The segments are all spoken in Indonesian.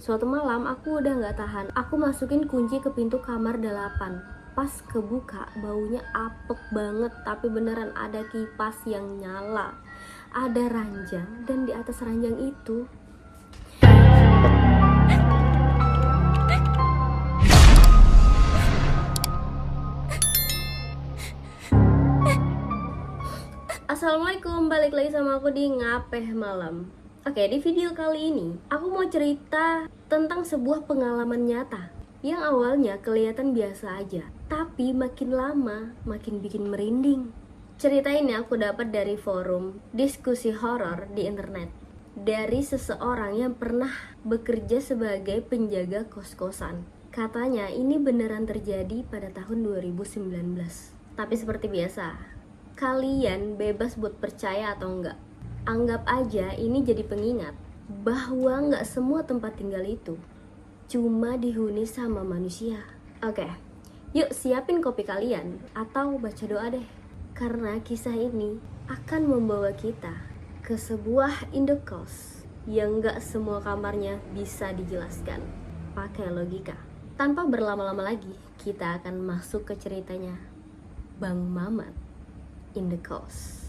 Suatu malam aku udah gak tahan, aku masukin kunci ke pintu kamar 8. Pas kebuka, baunya apek banget, tapi beneran ada kipas yang nyala. Ada ranjang, dan di atas ranjang itu Assalamualaikum, balik lagi sama aku di Ngapeh Malam. Oke, di video kali ini aku mau cerita tentang sebuah pengalaman nyata yang awalnya kelihatan biasa aja, tapi makin lama makin bikin merinding. Cerita ini aku dapat dari forum diskusi horor di internet, dari seseorang yang pernah bekerja sebagai penjaga kos-kosan. Katanya ini beneran terjadi pada tahun 2019. Tapi seperti biasa, kalian bebas buat percaya atau enggak. Anggap aja ini jadi pengingat bahwa enggak semua tempat tinggal itu cuma dihuni sama manusia. Oke, yuk siapin kopi kalian atau baca doa deh. Karena kisah ini akan membawa kita ke sebuah indekos yang enggak semua kamarnya bisa dijelaskan pakai logika. Tanpa berlama-lama lagi, kita akan masuk ke ceritanya Bang Mamat in the Coast.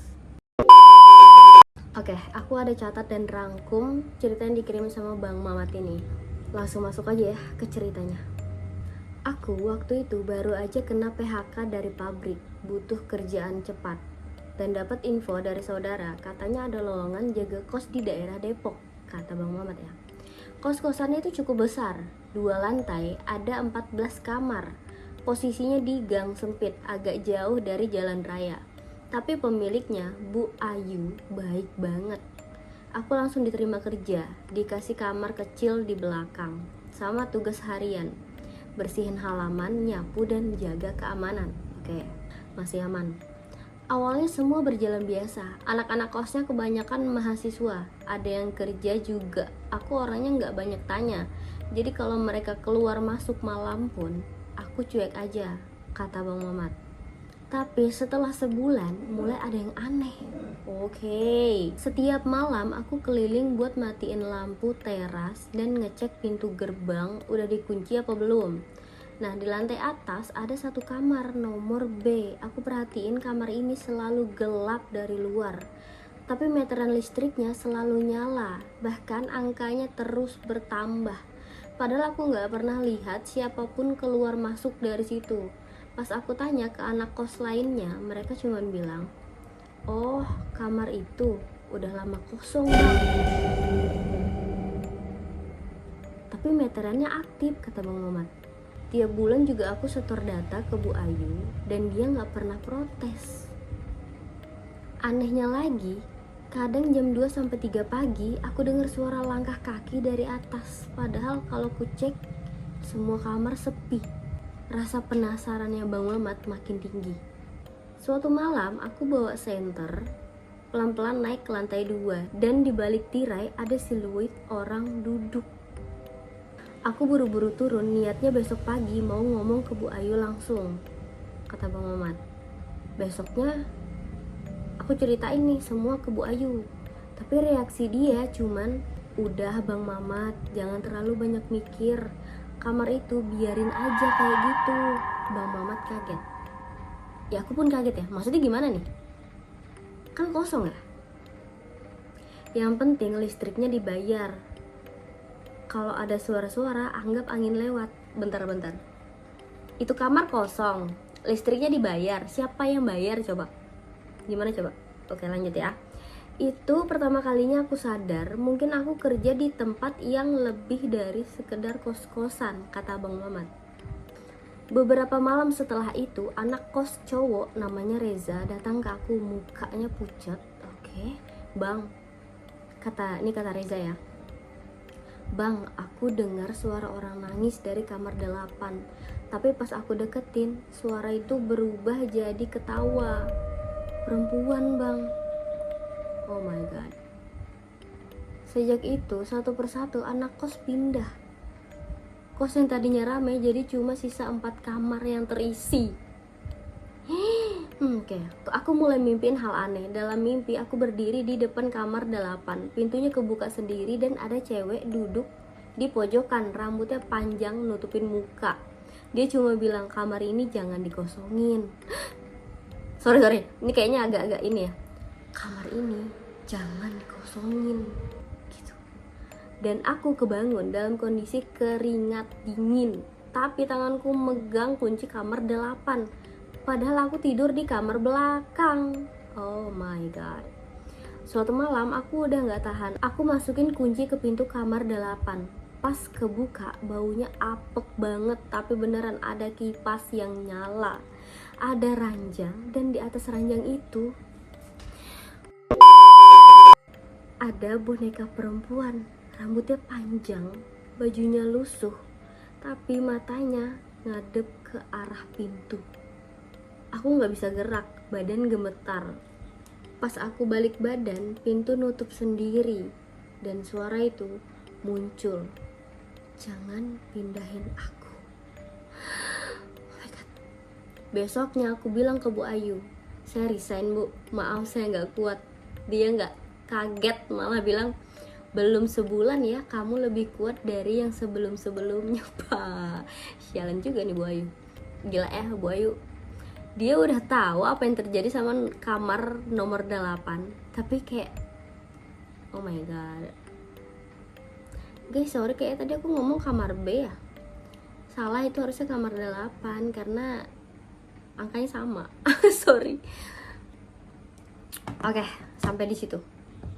Oke, aku ada catat dan rangkum cerita yang dikirim sama Bang Mamat ini. Langsung masuk aja ya ke ceritanya. Aku waktu itu baru aja kena PHK dari pabrik, butuh kerjaan cepat, dan dapat info dari saudara, katanya ada lowongan jaga kos di daerah Depok, kata Bang Mamat ya. Kos-kosannya itu cukup besar, 2 lantai, ada 14 kamar. Posisinya di gang sempit, agak jauh dari jalan raya. Tapi pemiliknya, Bu Ayu, baik banget. Aku langsung diterima kerja, dikasih kamar kecil di belakang, sama tugas harian, bersihin halaman, nyapu, dan jaga keamanan. Oke, masih aman. Awalnya semua berjalan biasa, anak-anak kosnya kebanyakan mahasiswa, ada yang kerja juga. Aku orangnya nggak banyak tanya, jadi kalau mereka keluar masuk malam pun, aku cuek aja, kata Bang Mamat. Tapi setelah sebulan mulai ada yang aneh. Oke, setiap malam aku keliling buat matiin lampu teras dan ngecek pintu gerbang udah dikunci apa belum. Nah, di lantai atas ada satu kamar nomor B. Aku perhatiin kamar ini selalu gelap dari luar, tapi meteran listriknya selalu nyala, bahkan angkanya terus bertambah. Padahal aku nggak pernah lihat siapapun keluar masuk dari situ. Pas aku tanya ke anak kos lainnya, mereka cuma bilang, "Oh, kamar itu udah lama kosong, Bang." Tapi meterannya aktif, kata Bang Mamat. Tiap bulan juga aku setor data ke Bu Ayu dan dia nggak pernah protes. Anehnya lagi, kadang jam 2-3 pagi aku dengar suara langkah kaki dari atas. Padahal kalau ku cek, semua kamar sepi. Rasa penasarannya Bang Mamat makin tinggi. Suatu malam aku bawa senter, pelan-pelan naik ke lantai 2, dan di balik tirai ada siluet orang duduk. Aku buru-buru turun, niatnya besok pagi mau ngomong ke Bu Ayu langsung, kata Bang Mamat. Besoknya aku ceritain nih semua ke Bu Ayu, tapi reaksi dia cuman, "Udah Bang Mamat, jangan terlalu banyak mikir. Kamar itu biarin aja kayak gitu." Bang Mamat kaget. Ya aku pun kaget ya, maksudnya gimana nih? Kan kosong ya? Yang penting listriknya dibayar. Kalau ada suara-suara, anggap angin lewat. Bentar-bentar. Itu kamar kosong, listriknya dibayar. Siapa yang bayar coba? Gimana coba? Oke, lanjut ya. Itu pertama kalinya aku sadar, mungkin aku kerja di tempat yang lebih dari sekedar kos-kosan, kata Bang Mamat. Beberapa malam setelah itu, anak kos cowok namanya Reza datang ke aku, mukanya pucat. Oke, Bang, kata Reza ya. "Bang, aku dengar suara orang nangis dari kamar 8. Tapi pas aku deketin, suara itu berubah jadi ketawa. Perempuan, Bang." Oh my god. Sejak itu, satu persatu anak kos pindah. Kos yang tadinya ramai jadi cuma sisa 4 kamar yang terisi. Oke, aku mulai mimpiin hal aneh. Dalam mimpi aku berdiri di depan kamar 8. Pintunya kebuka sendiri dan ada cewek duduk di pojokan, rambutnya panjang nutupin muka. Dia cuma bilang, kamar ini jangan dikosongin. Sorry, ini kayaknya agak-agak ini ya. Kamar ini jangan dikosongin gitu. Dan aku kebangun dalam kondisi keringat dingin, tapi tanganku megang kunci kamar 8. Padahal aku tidur di kamar belakang. Oh my god. Suatu malam aku udah gak tahan, aku masukin kunci ke pintu kamar 8. Pas kebuka, baunya apek banget, tapi beneran ada kipas yang nyala, ada ranjang, dan di atas ranjang itu ada boneka perempuan, rambutnya panjang, bajunya lusuh, tapi matanya ngadep ke arah pintu. Aku gak bisa gerak, badan gemetar. Pas aku balik badan, pintu nutup sendiri, dan suara itu muncul, jangan pindahin aku. Oh my god. Besoknya aku bilang ke Bu Ayu, saya resign Bu, maaf saya gak kuat. Dia gak kaget, malah bilang, belum sebulan ya, kamu lebih kuat dari yang sebelum-sebelumnya. Pak, sialan juga nih Bu Ayu. Gila ya Bu Ayu, dia udah tahu apa yang terjadi sama kamar nomor 8, tapi kayak oh my god. Guys, sorry, kayak tadi aku ngomong kamar B ya. Salah, itu harusnya kamar 8 karena angkanya sama. Sorry. Oke, sampai di situ.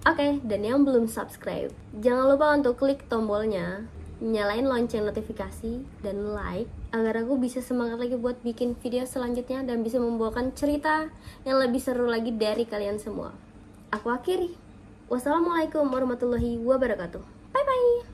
Oke, dan yang belum subscribe, jangan lupa untuk klik tombolnya, nyalain lonceng notifikasi, dan like agar aku bisa semangat lagi buat bikin video selanjutnya dan bisa membawakan cerita yang lebih seru lagi dari kalian semua. Aku akhiri. Wassalamualaikum warahmatullahi wabarakatuh. Bye bye.